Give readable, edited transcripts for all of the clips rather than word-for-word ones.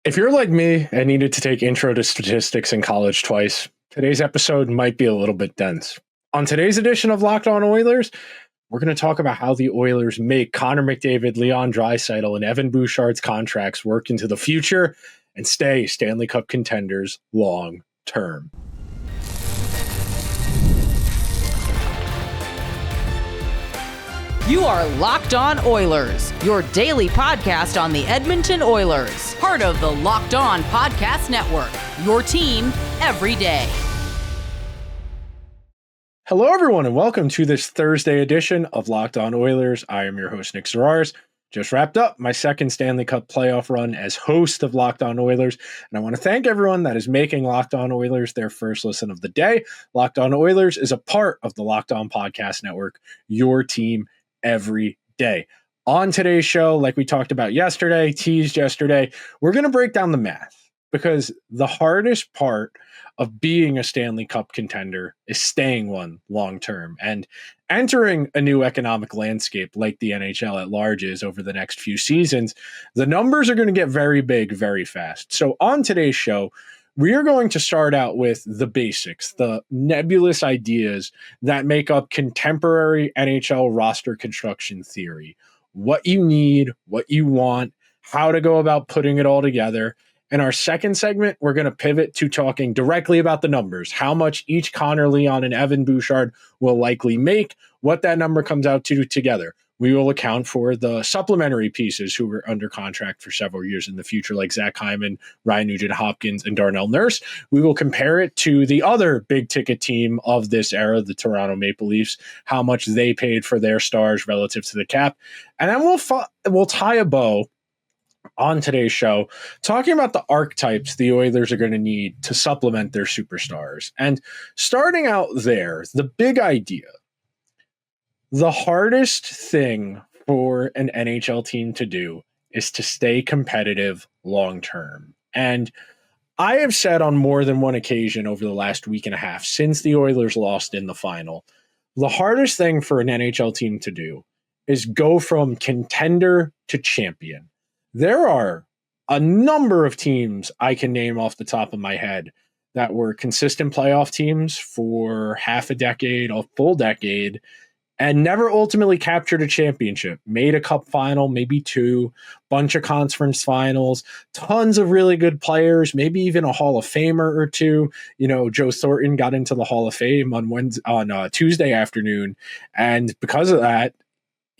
If you're like me and needed to take intro to statistics in college twice, today's episode might be a little bit dense. On today's edition of Locked On Oilers, we're going to talk about how the Oilers make Connor McDavid, Leon Draisaitl, and Evan Bouchard's contracts work into the future and stay Stanley Cup contenders long term. You are Locked On Oilers, your daily podcast on the Edmonton Oilers, part of the Locked On Podcast Network, your team every day. Hello, everyone, and welcome to this Thursday edition of Locked On Oilers. I am your host, Nick Zararis. Just wrapped up my second Stanley Cup playoff run as host of Locked On Oilers, and I want to thank everyone that is making Locked On Oilers their first listen of the day. Locked On Oilers is a part of the Locked On Podcast Network, your team every day. On today's show, like we talked about yesterday, teased yesterday, we're going to break down the math because the hardest part of being a Stanley Cup contender is staying one long term and entering a new economic landscape like the NHL at large is over the next few seasons. The numbers are going to get very big very fast. So on today's show, we are going to start out with the basics, the nebulous ideas that make up contemporary NHL roster construction theory. What you need, what you want, how to go about putting it all together. In our second segment, we're going to pivot to talking directly about the numbers, how much each Connor, Leon, and Evan Bouchard will likely make, what that number comes out to together. We will account for the supplementary pieces who were under contract for several years in the future, like Zach Hyman, Ryan Nugent-Hopkins, and Darnell Nurse. We will compare it to the other big-ticket team of this era, the Toronto Maple Leafs, how much they paid for their stars relative to the cap. And then we'll tie a bow on today's show, talking about the archetypes the Oilers are going to need to supplement their superstars. And starting out there, the big idea. The hardest thing for an NHL team to do is to stay competitive long term. And I have said on more than one occasion over the last week and a half since the Oilers lost in the final, the hardest thing for an NHL team to do is go from contender to champion. There are a number of teams I can name off the top of my head that were consistent playoff teams for half a decade, a full decade, and never ultimately captured a championship. Made a cup final, maybe two, bunch of conference finals, tons of really good players, maybe even a Hall of Famer or two. You know, Joe Thornton got into the Hall of Fame on Tuesday afternoon, and because of that,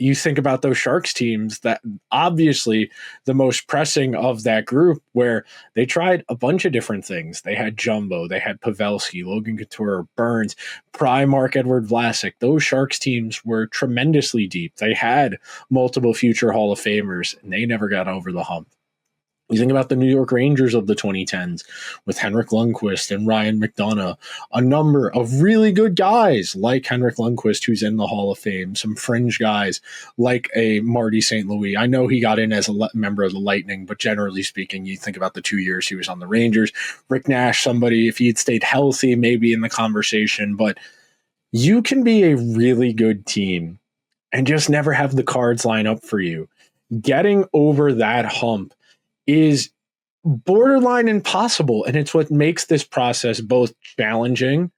you think about those Sharks teams that obviously the most pressing of that group where they tried a bunch of different things. They had Jumbo, they had Pavelski, Logan Couture, Burns, prime Marc-Edouard Vlasic. Those Sharks teams were tremendously deep. They had multiple future Hall of Famers and they never got over the hump. You think about the New York Rangers of the 2010s with Henrik Lundqvist and Ryan McDonough, a number of really good guys like Henrik Lundqvist, who's in the Hall of Fame, some fringe guys like a Marty St. Louis. I know he got in as a member of the Lightning, but generally speaking, you think about the 2 years he was on the Rangers. Rick Nash, somebody, if he had stayed healthy, maybe in the conversation, but you can be a really good team and just never have the cards line up for you. Getting over that hump is borderline impossible, and it's what makes this process both challenging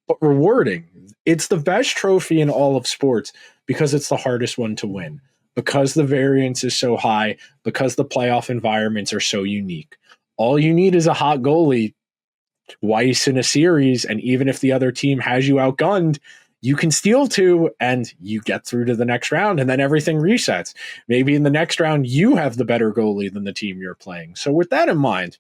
but rewarding. It's the best trophy in all of sports because it's the hardest one to win, because the variance is so high, because the playoff environments are so unique. All you need is a hot goalie twice in a series, and even if the other team has you outgunned, you can steal two and you get through to the next round and then everything resets. Maybe in the next round, you have the better goalie than the team you're playing. So with that in mind,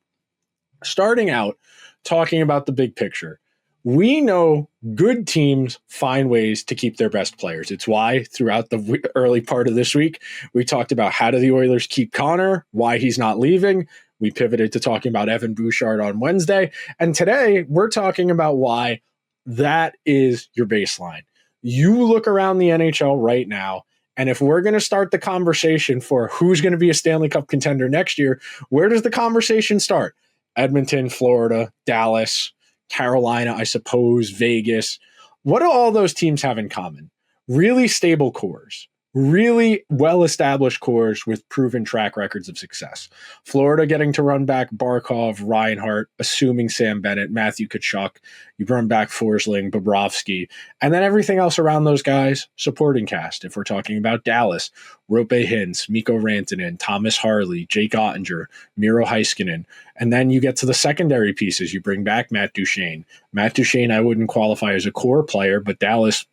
starting out talking about the big picture, we know good teams find ways to keep their best players. It's why throughout the early part of this week, we talked about how do the Oilers keep Connor, why he's not leaving. We pivoted to talking about Evan Bouchard on Wednesday. And today we're talking about why that is your baseline. You look around the NHL right now, and if we're going to start the conversation for who's going to be a Stanley Cup contender next year, where does the conversation start? Edmonton, Florida, Dallas, Carolina, I suppose, Vegas. What do all those teams have in common? Really stable cores. really well-established cores with proven track records of success. Florida getting to run back Barkov, Reinhart, assuming Sam Bennett, Matthew Tkachuk. You run back Forsling, Bobrovsky, and then everything else around those guys, supporting cast. If we're talking about Dallas, Rope Hintz, Mikko Rantanen, Thomas Harley, Jake Ottinger, Miro Heiskanen. And then you get to the secondary pieces. You bring back Matt Duchene. Matt Duchene, I wouldn't qualify as a core player, but Dallas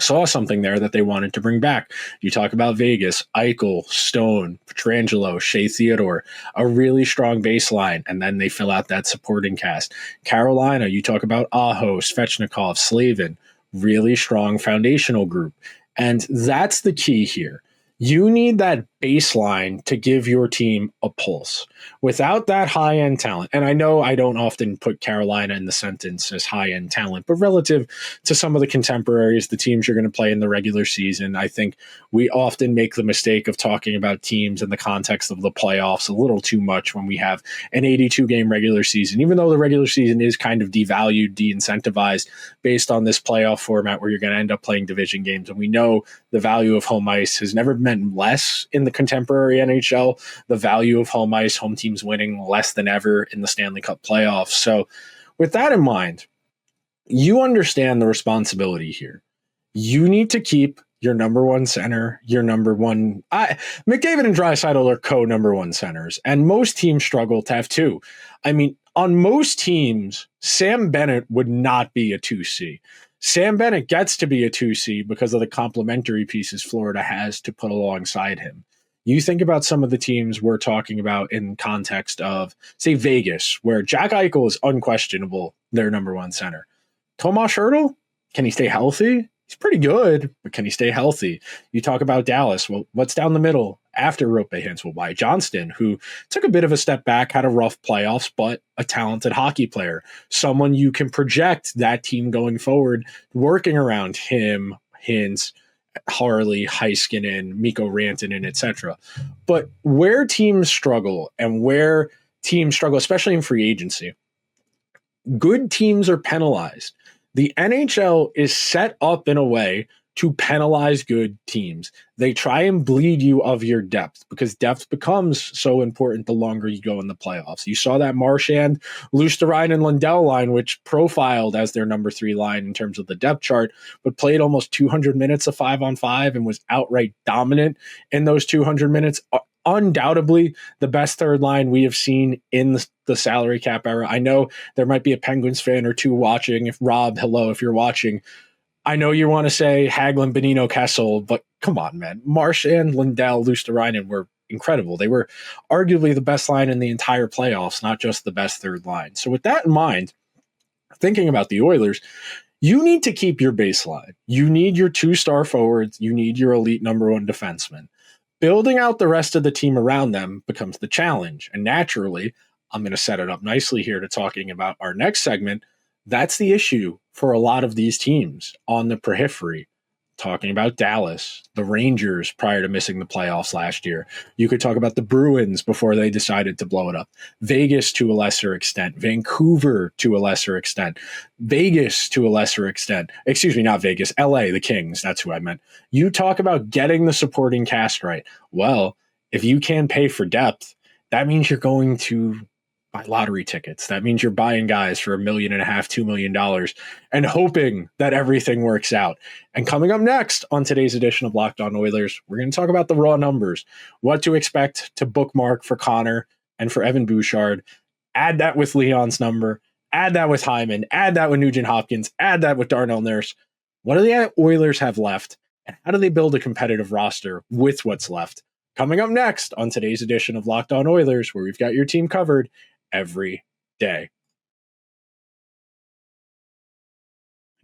saw something there that they wanted to bring back. You talk about Vegas, Eichel, Stone, Petrangelo, Shea Theodore, a really strong baseline, and then they fill out that supporting cast. Carolina, you talk about Aho, Svechnikov, Slavin, really strong foundational group. And that's the key here. You need that baseline to give your team a pulse. Without that high-end talent, and I know I don't often put Carolina in the sentence as high-end talent, but relative to some of the contemporaries, the teams you're going to play in the regular season, I think we often make the mistake of talking about teams in the context of the playoffs a little too much when we have an 82-game regular season, even though the regular season is kind of devalued, de-incentivized based on this playoff format where you're going to end up playing division games. And we know the value of home ice has never meant less in the contemporary NHL. The value of home ice, home teams winning less than ever in the Stanley Cup playoffs. So with that in mind, you understand the responsibility here. You need to keep your number one center, your number one. McDavid and Draisaitl are co-number one centers, and most teams struggle to have two. I mean, on most teams, Sam Bennett would not be a 2C. Sam Bennett gets to be a 2C because of the complementary pieces Florida has to put alongside him. You think about some of the teams we're talking about in context of, say, Vegas, where Jack Eichel is unquestionable their number one center. Tomas Hertl, can he stay healthy? He's pretty good, but can he stay healthy? You talk about Dallas. Well, what's down the middle after Rope Hintz? Well, Wyatt Johnston, who took a bit of a step back, had a rough playoffs, but a talented hockey player. Someone you can project that team going forward, working around him, Hintz, Harley, Heiskanen, Mikko Rantanen, etc. But where teams struggle, especially in free agency, good teams are penalized. The NHL is set up in a way to penalize good teams. They try and bleed you of your depth because depth becomes so important the longer you go in the playoffs. You saw that Marchand, Luostarinen, and Lundell line, which profiled as their number 3 line in terms of the depth chart, but played almost 200 minutes of 5-on-5 and was outright dominant in those 200 minutes. Undoubtedly the best third line we have seen in the salary cap era. I know there might be a Penguins fan or two watching. If Rob, hello, if you're watching, I know you want to say Hagelin, Bonino, Kessel, but come on, man. Marchand, Lundell, Luostarinen were incredible. They were arguably the best line in the entire playoffs, not just the best third line. So with that in mind, thinking about the Oilers, you need to keep your baseline. You need your 2-star forwards. You need your elite number 1 defenseman. Building out the rest of the team around them becomes the challenge. And naturally, I'm going to set it up nicely here to talking about our next segment. That's the issue for a lot of these teams on the periphery. Talking about Dallas, the Rangers prior to missing the playoffs last year. You could talk about the Bruins before they decided to blow it up. Vegas to a lesser extent. Vancouver to a lesser extent. Vegas to a lesser extent. Excuse me, not Vegas. LA, the Kings. That's who I meant. You talk about getting the supporting cast right. Well, if you can't pay for depth, that means you're going to buy lottery tickets. That means you're buying guys for $1.5 million, $2 million and hoping that everything works out. And coming up next on today's edition of Locked On Oilers, we're going to talk about the raw numbers, what to expect to bookmark for Connor and for Evan Bouchard. Add that with Leon's number, add that with Hyman, add that with Nugent-Hopkins, add that with Darnell Nurse. What do the Oilers have left? And how do they build a competitive roster with what's left? Coming up next on today's edition of Locked On Oilers, where we've got your team covered every day.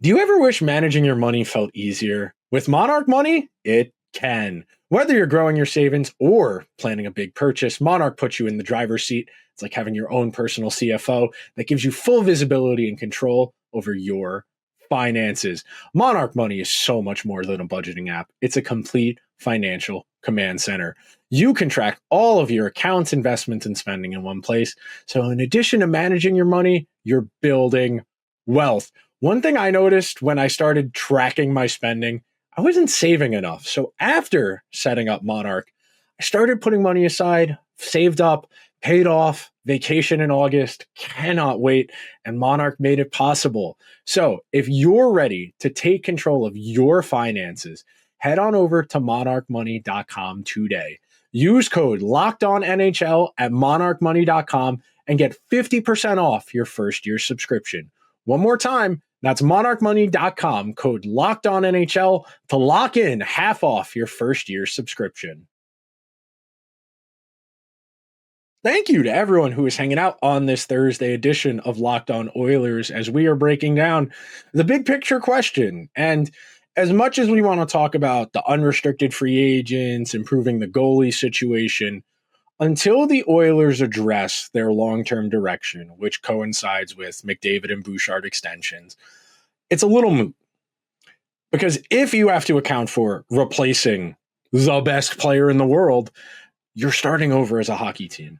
Do you ever wish managing your money felt easier? With Monarch Money, it can. Whether you're growing your savings or planning a big purchase, Monarch puts you in the driver's seat. It's like having your own personal CFO that gives you full visibility and control over your finances. Monarch Money is so much more than a budgeting app. It's a complete financial command center. You can track all of your accounts, investments, and spending in one place. So in addition to managing your money, you're building wealth. One thing I noticed when I started tracking my spending, I wasn't saving enough. So after setting up Monarch, I started putting money aside, saved up, paid off, vacation in August, cannot wait, and Monarch made it possible. So if you're ready to take control of your finances, head on over to monarchmoney.com today. Use code LOCKEDONNHL at monarchmoney.com and get 50% off your first year subscription. One more time, that's monarchmoney.com, code LOCKEDONNHL to lock in half off your first year subscription. Thank you to everyone who is hanging out on this Thursday edition of Locked On Oilers as we are breaking down the big picture question. And as much as we want to talk about the unrestricted free agents, improving the goalie situation, until the Oilers address their long-term direction, which coincides with McDavid and Bouchard extensions, it's a little moot. Because if you have to account for replacing the best player in the world, you're starting over as a hockey team.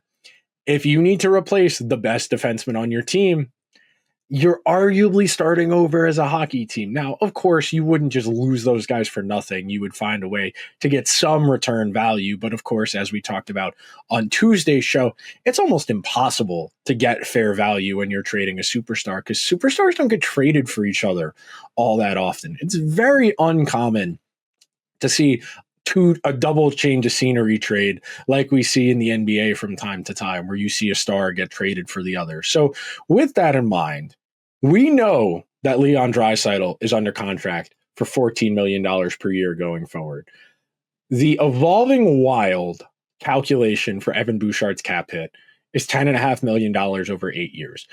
If you need to replace the best defenseman on your team, you're arguably starting over as a hockey team. Now, of course, you wouldn't just lose those guys for nothing. You would find a way to get some return value. But of course, as we talked about on Tuesday's show, it's almost impossible to get fair value when you're trading a superstar because superstars don't get traded for each other all that often. It's very uncommon to see a double change of scenery trade like we see in the NBA from time to time, where you see a star get traded for the other. So with that in mind, we know that Leon Draisaitl is under contract for $14 million per year going forward. The evolving wild calculation for Evan Bouchard's cap hit is $10.5 million over 8 years.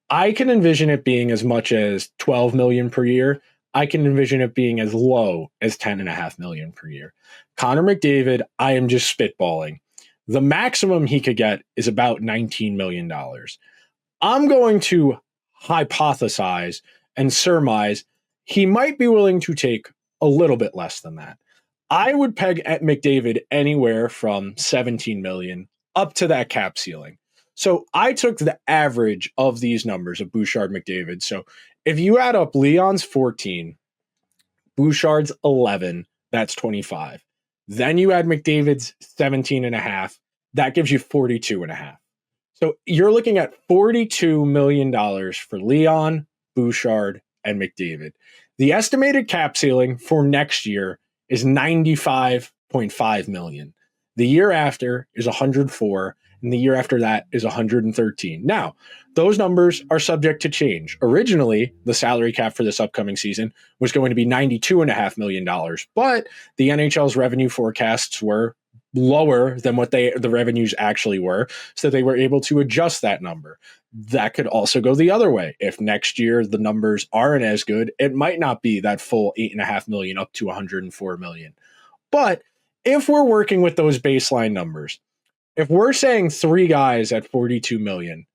I can envision it being as much as $12 million per year. I can envision it being as low as $10.5 million per year. Connor McDavid, I am just spitballing. The maximum he could get is about $19 million. I'm going to hypothesize and surmise he might be willing to take a little bit less than that. I would peg at McDavid anywhere from $17 million up to that cap ceiling. So I took the average of these numbers of Bouchard, McDavid. So if you add up Leon's 14, Bouchard's 11, that's 25. Then you add McDavid's 17.5, that gives you 42.5. So you're looking at $42 million for Leon, Bouchard, and McDavid. The estimated cap ceiling for next year is $95.5 million. The year after is 104, and the year after that is 113. Now, those numbers are subject to change. Originally, the salary cap for this upcoming season was going to be $92.5 million, but the NHL's revenue forecasts were lower than what the revenues actually were, so they were able to adjust that number. That could also go the other way. If next year the numbers aren't as good, it might not be that full $8.5 million up to $104 million. But if we're working with those baseline numbers, if we're saying three guys at $42 million,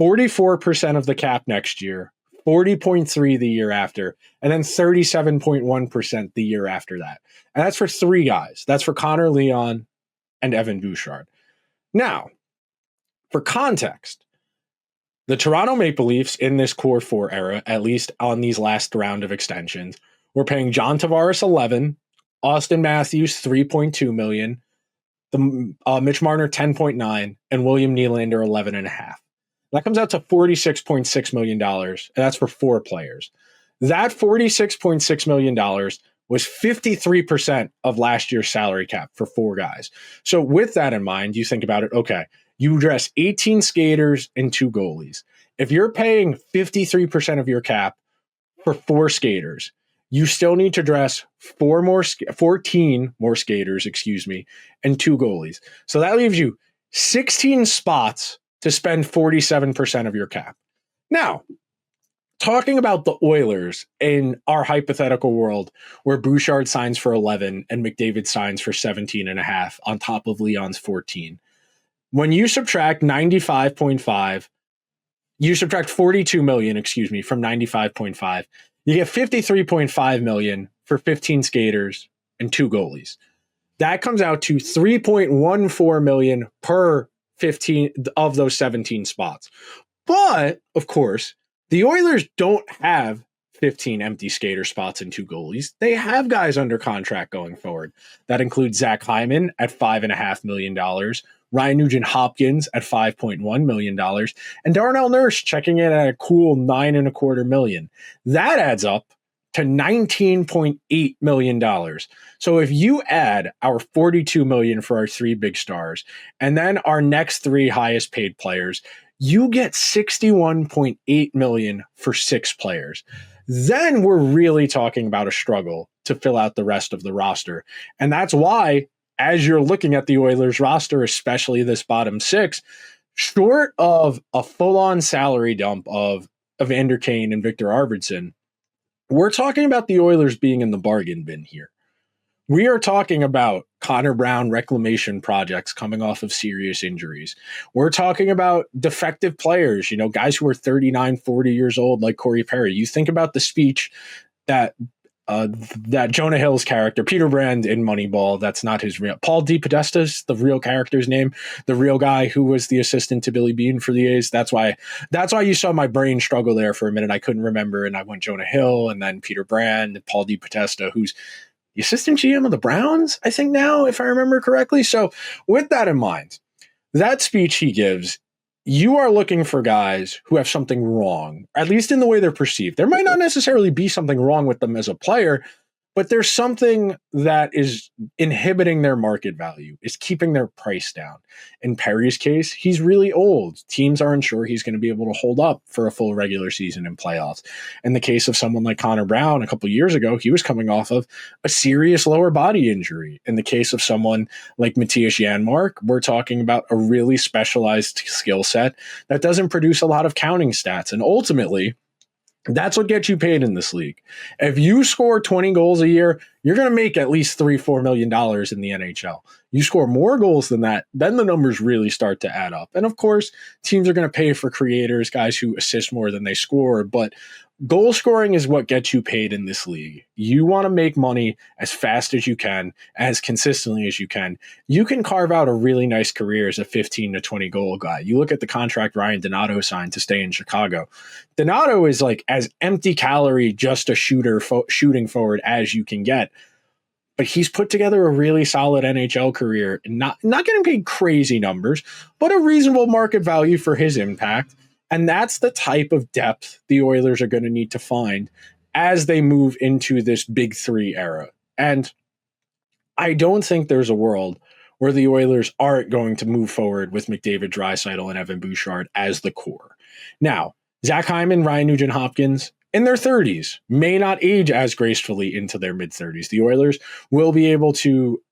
44% of the cap next year, 40.3% the year after, and then 37.1% the year after that. And that's for three guys. That's for Connor, Leon, and Evan Bouchard. Now, for context, the Toronto Maple Leafs in this core four era, at least on these last round of extensions, were paying John Tavares 11, Austin Matthews 3.2 million, Mitch Marner 10.9, and William Nylander 11.5. That comes out to $46.6 million, and that's for four players. That $46.6 million was 53% of last year's salary cap for four guys. So with that in mind, you think about it, okay, you address 18 skaters and two goalies. If you're paying 53% of your cap for four skaters, you still need to address 14 more skaters, and two goalies. So that leaves you 16 spots to spend 47% of your cap. Now, talking about the Oilers in our hypothetical world where Bouchard signs for 11 and McDavid signs for 17.5 on top of Leon's 14. When you subtract 95.5, you subtract 42 million, from 95.5, you get 53.5 million for 15 skaters and two goalies. That comes out to 3.14 million per 15 of those 17 spots. But, of course, the Oilers don't have 15 empty skater spots and 2 goalies. They have guys under contract going forward. That includes Zach Hyman at $5.5 million, Ryan Nugent-Hopkins at $5.1 million, and Darnell Nurse checking in at a cool $9.25 million. That adds up to $19.8 million. So if you add our $42 million for our 3 big stars, and then our next 3 highest paid players, you get $61.8 million for 6 players. Then we're really talking about a struggle to fill out the rest of the roster. And that's why, as you're looking at the Oilers roster, especially this bottom 6, short of a full-on salary dump of Evander Kane and Victor Arvidsson, we're talking about the Oilers being in the bargain bin here. We are talking about Connor Brown reclamation projects coming off of serious injuries. We're talking about defective players, guys who are 39, 40 years old, like Corey Perry. You think about the speech that Jonah Hill's character, Peter Brand in Moneyball, that's not his real, Paul DePodesta's the real character's name, the real guy who was the assistant to Billy Beane for the A's. That's why you saw my brain struggle there for a minute. I couldn't remember, and I went Jonah Hill and then Peter Brand and Paul DePodesta, who's the assistant GM of the Browns, I think now, if I remember correctly. So with that in mind, that speech he gives, you are looking for guys who have something wrong, at least in the way they're perceived. There might not necessarily be something wrong with them as a player, but there's something that is inhibiting their market value, is keeping their price down. In Perry's case, he's really old. Teams aren't sure he's going to be able to hold up for a full regular season and playoffs. In the case of someone like Connor Brown, a couple years ago, he was coming off of a serious lower body injury. In the case of someone like Matthias Janmark, we're talking about a really specialized skill set that doesn't produce a lot of counting stats. And ultimately, that's what gets you paid in this league. If you score 20 goals a year, you're going to make at least $3-4 million in the NHL. You score more goals than that, then the numbers really start to add up. And of course, teams are going to pay for creators, guys who assist more than they score, but goal scoring is what gets you paid in this league. You want to make money as fast as you can, as consistently as you can. You can carve out a really nice career as a 15 to 20 goal guy. You look at the contract Ryan Donato signed to stay in Chicago. Donato is like as empty calorie, just a shooter, shooting forward as you can get. But he's put together a really solid NHL career, not getting paid crazy numbers, but a reasonable market value for his impact. And that's the type of depth the Oilers are going to need to find as they move into this big 3 era. And I don't think there's a world where the Oilers aren't going to move forward with McDavid, Draisaitl, and Evan Bouchard as the core. Now, Zach Hyman, Ryan Nugent-Hopkins, in their 30s, may not age as gracefully into their mid-30s. The Oilers will be able to,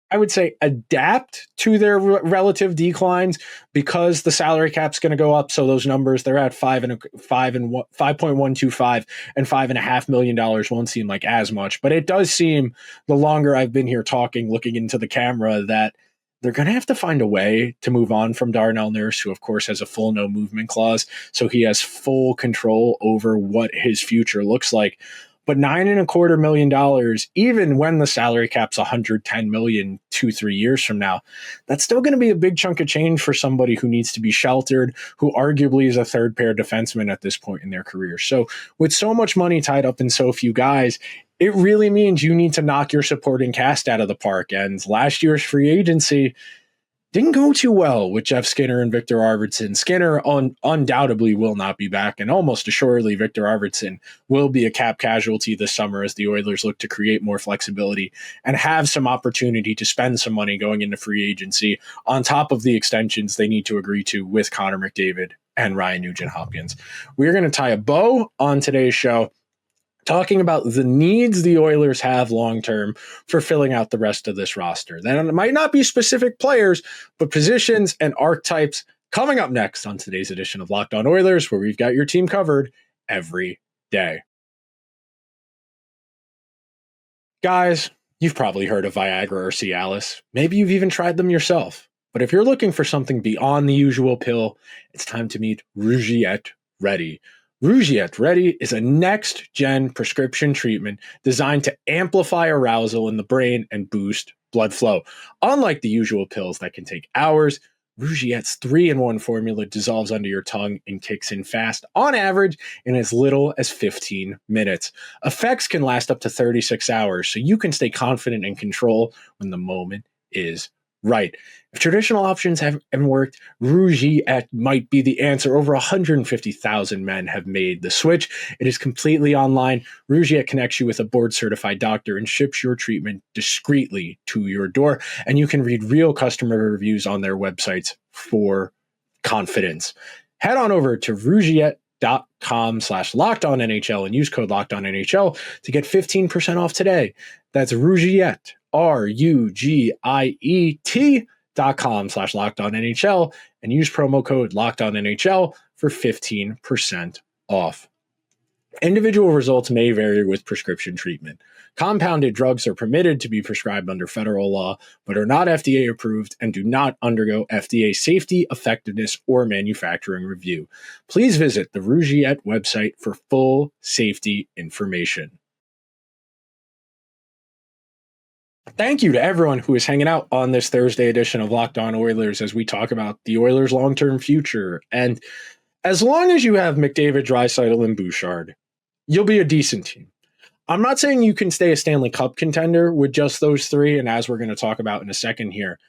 I would say, adapt to their relative declines because the salary cap's going to go up. So those numbers, they're at 5.125 and $5.5 million won't seem like as much. But it does seem, the longer I've been here talking, looking into the camera, that they're going to have to find a way to move on from Darnell Nurse, who of course has a full no movement clause. So he has full control over what his future looks like. But $9.25 million, even when the salary cap's $110 million 2-3 years from now, that's still going to be a big chunk of change for somebody who needs to be sheltered, who arguably is a third pair defenseman at this point in their career. So with so much money tied up in so few guys, it really means you need to knock your supporting cast out of the park. And last year's free agency didn't go too well with Jeff Skinner and Victor Arvidsson. Skinner undoubtedly will not be back, and almost assuredly Victor Arvidsson will be a cap casualty this summer as the Oilers look to create more flexibility and have some opportunity to spend some money going into free agency on top of the extensions they need to agree to with Connor McDavid and Ryan Nugent-Hopkins. We're going to tie a bow on today's show, talking about the needs the Oilers have long-term for filling out the rest of this roster. Then it might not be specific players, but positions and archetypes coming up next on today's edition of Locked On Oilers, where we've got your team covered every day. Guys, you've probably heard of Viagra or Cialis. Maybe you've even tried them yourself. But if you're looking for something beyond the usual pill, it's time to meet Rugiet Ready. Rugiet Ready is a next-gen prescription treatment designed to amplify arousal in the brain and boost blood flow. Unlike the usual pills that can take hours, Rugiet's 3-in-1 formula dissolves under your tongue and kicks in fast, on average, in as little as 15 minutes. Effects can last up to 36 hours, so you can stay confident in control when the moment is right. If traditional options haven't worked, Rugiet might be the answer. Over 150,000 men have made the switch. It is completely online. Rugiet connects you with a board-certified doctor and ships your treatment discreetly to your door. And you can read real customer reviews on their websites for confidence. Head on over to Rugiet.com/LockedOnNHL and use code LockedOnNHL to get 15% off today. That's Rugiet, Rugiet.com/LockedOnNHL and use promo code LockedOnNHL for 15% off. Individual results may vary with prescription treatment. Compounded drugs are permitted to be prescribed under federal law, but are not FDA approved and do not undergo FDA safety, effectiveness, or manufacturing review. Please visit the Rugiet website for full safety information. Thank you to everyone who is hanging out on this Thursday edition of Locked On Oilers as we talk about the Oilers' long-term future. And as long as you have McDavid, Draisaitl, and Bouchard, you'll be a decent team. I'm not saying you can stay a Stanley Cup contender with just those three, and as we're going to talk about in a second here,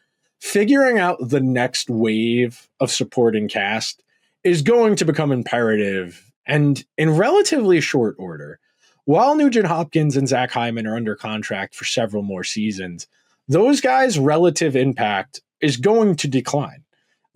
figuring out the next wave of supporting cast is going to become imperative and in relatively short order. While Nugent-Hopkins and Zach Hyman are under contract for several more seasons, those guys' relative impact is going to decline.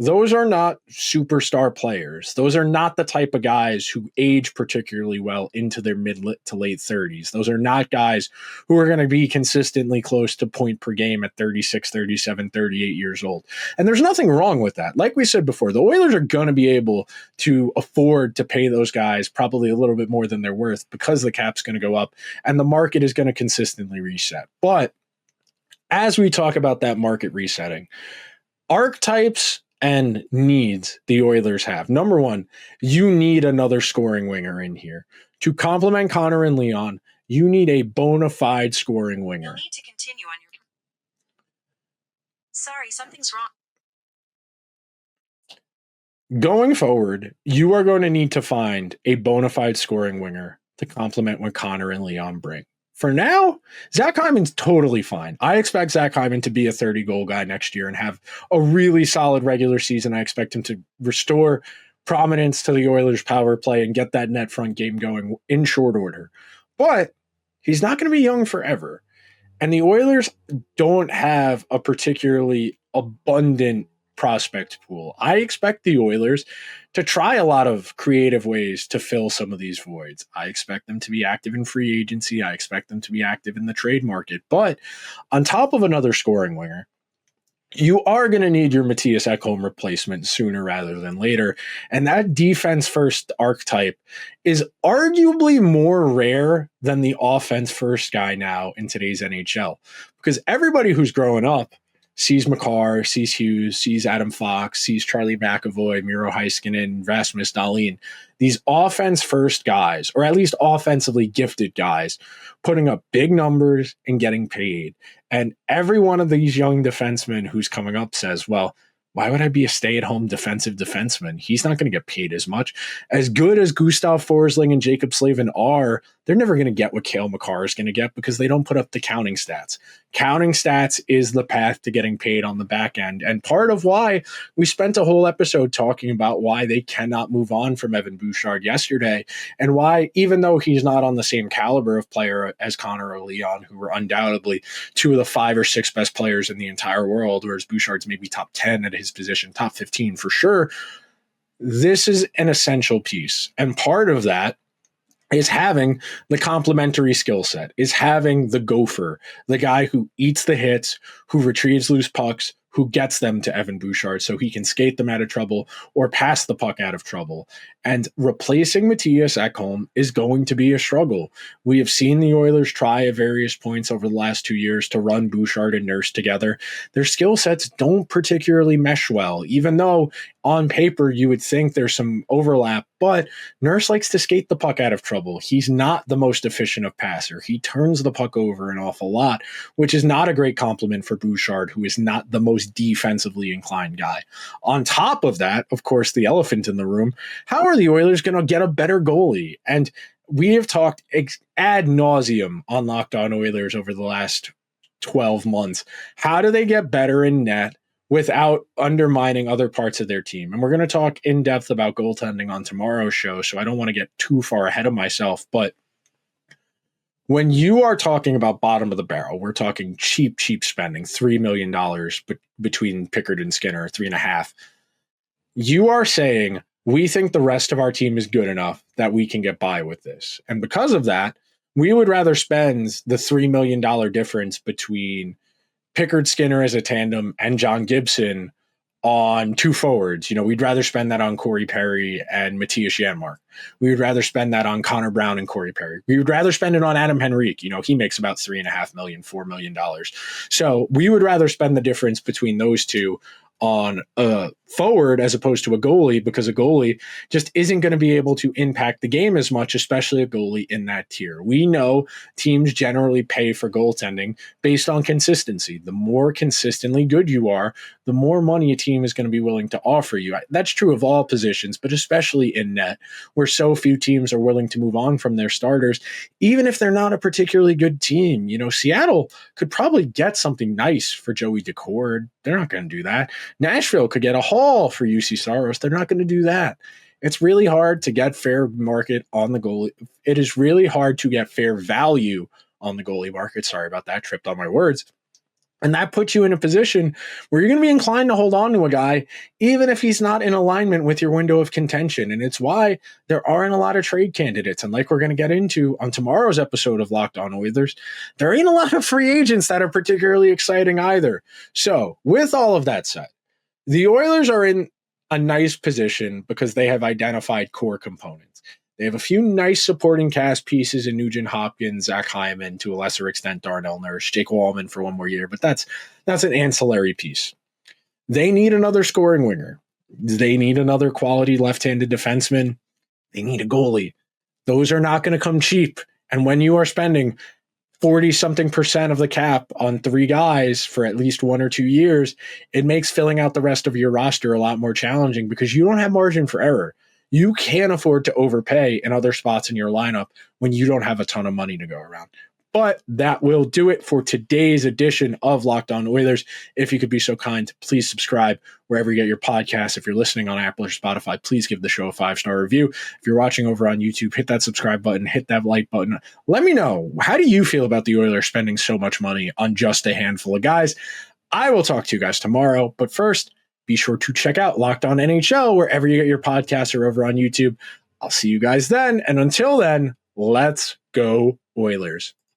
Those are not superstar players. Those are not the type of guys who age particularly well into their mid to late 30s. Those are not guys who are going to be consistently close to point per game at 36, 37, 38 years old. And there's nothing wrong with that. Like we said before, the Oilers are going to be able to afford to pay those guys probably a little bit more than they're worth because the cap's going to go up and the market is going to consistently reset. But as we talk about that market resetting, archetypes and needs the Oilers have. Number one, you need another scoring winger in here. To complement Connor and Leon, you need a bona fide scoring winger. You'll need to continue on your... Sorry, something's wrong. Going forward, you are going to need to find a bona fide scoring winger to complement what Connor and Leon bring. For now, Zach Hyman's totally fine. I expect Zach Hyman to be a 30-goal guy next year and have a really solid regular season. I expect him to restore prominence to the Oilers' power play and get that net front game going in short order. But he's not going to be young forever. And the Oilers don't have a particularly abundant prospect pool. I expect the Oilers to try a lot of creative ways to fill some of these voids. I expect them to be active in free agency. I expect them to be active in the trade market. But on top of another scoring winger, you are going to need your Mattias Ekholm replacement sooner rather than later. And that defense-first archetype is arguably more rare than the offense-first guy now in today's NHL. Because everybody who's growing up sees Makar, sees Hughes, sees Adam Fox, sees Charlie McAvoy, Miro Heiskanen, Rasmus Dahlin. These offense-first guys, or at least offensively gifted guys, putting up big numbers and getting paid. And every one of these young defensemen who's coming up says, well, why would I be a stay-at-home defensive defenseman? He's not going to get paid as much. As good as Gustav Forsling and Jacob Slavin are, they're never going to get what Cale Makar is going to get because they don't put up the counting stats. Counting stats is the path to getting paid on the back end. And part of why we spent a whole episode talking about why they cannot move on from Evan Bouchard yesterday, and why, even though he's not on the same caliber of player as Connor or Leon, who were undoubtedly two of the 5 or 6 best players in the entire world, whereas Bouchard's maybe top 10 at his position, top 15 for sure, this is an essential piece. And part of that is having the complementary skill set, is having the gopher, the guy who eats the hits, who retrieves loose pucks, who gets them to Evan Bouchard so he can skate them out of trouble or pass the puck out of trouble. And replacing Matthias Ekholm is going to be a struggle. We have seen the Oilers try at various points over the last 2 years to run Bouchard and Nurse together. Their skill sets don't particularly mesh well, even though on paper you would think there's some overlap, but Nurse likes to skate the puck out of trouble. He's not the most efficient of passer. He turns the puck over an awful lot, which is not a great compliment for Bouchard, who is not the most defensively inclined guy. On top of that, of course, the elephant in the room, how are the Oilers going to get a better goalie? And we have talked ad nauseum on Locked On Oilers over the last 12 months. How do they get better in net without undermining other parts of their team? And we're going to talk in depth about goaltending on tomorrow's show, so I don't want to get too far ahead of myself. But when you are talking about bottom of the barrel, we're talking cheap spending, $3 million between Pickard and Skinner, $3.5 million. You are saying, we think the rest of our team is good enough that we can get by with this. And because of that, we would rather spend the $3 million difference between Pickard Skinner as a tandem and John Gibson on two forwards. We'd rather spend that on Corey Perry and Matthias Janmark. We would rather spend that on Connor Brown and Corey Perry. We would rather spend it on Adam Henrique. He makes about $3.5 million, $4 million. So we would rather spend the difference between those two on a forward as opposed to a goalie, because a goalie just isn't going to be able to impact the game as much, especially a goalie in that tier. We know teams generally pay for goaltending based on consistency. The more consistently good you are, the more money a team is going to be willing to offer you. That's true of all positions, but especially in net, where so few teams are willing to move on from their starters, even if they're not a particularly good team. Seattle could probably get something nice for Joey Decord. They're not going to do that. Nashville could get a haul for UC Saros. They're not going to do that. It's really hard to get fair market on the goalie. It is really hard to get fair value on the goalie market. Sorry about that. Tripped on my words. And that puts you in a position where you're going to be inclined to hold on to a guy, even if he's not in alignment with your window of contention. And it's why there aren't a lot of trade candidates. And like we're going to get into on tomorrow's episode of Locked On Oilers, there ain't a lot of free agents that are particularly exciting either. So with all of that said, the Oilers are in a nice position because they have identified core components. They have a few nice supporting cast pieces in Nugent-Hopkins, Zach Hyman, to a lesser extent Darnell Nurse, Jake Wallman for one more year, but that's an ancillary piece. They need another scoring winger. They need another quality left-handed defenseman. They need a goalie. Those are not going to come cheap. And when you are spending 40-something% of the cap on three guys for at least 1 or 2 years, it makes filling out the rest of your roster a lot more challenging because you don't have margin for error. You can't afford to overpay in other spots in your lineup when you don't have a ton of money to go around. But that will do it for today's edition of Locked On Oilers. If you could be so kind, please subscribe wherever you get your podcasts. If you're listening on Apple or Spotify, please give the show a 5-star review. If you're watching over on YouTube, hit that subscribe button, hit that like button. Let me know, how do you feel about the Oilers spending so much money on just a handful of guys? I will talk to you guys tomorrow. But first, be sure to check out Locked On NHL wherever you get your podcasts or over on YouTube. I'll see you guys then. And until then, let's go Oilers.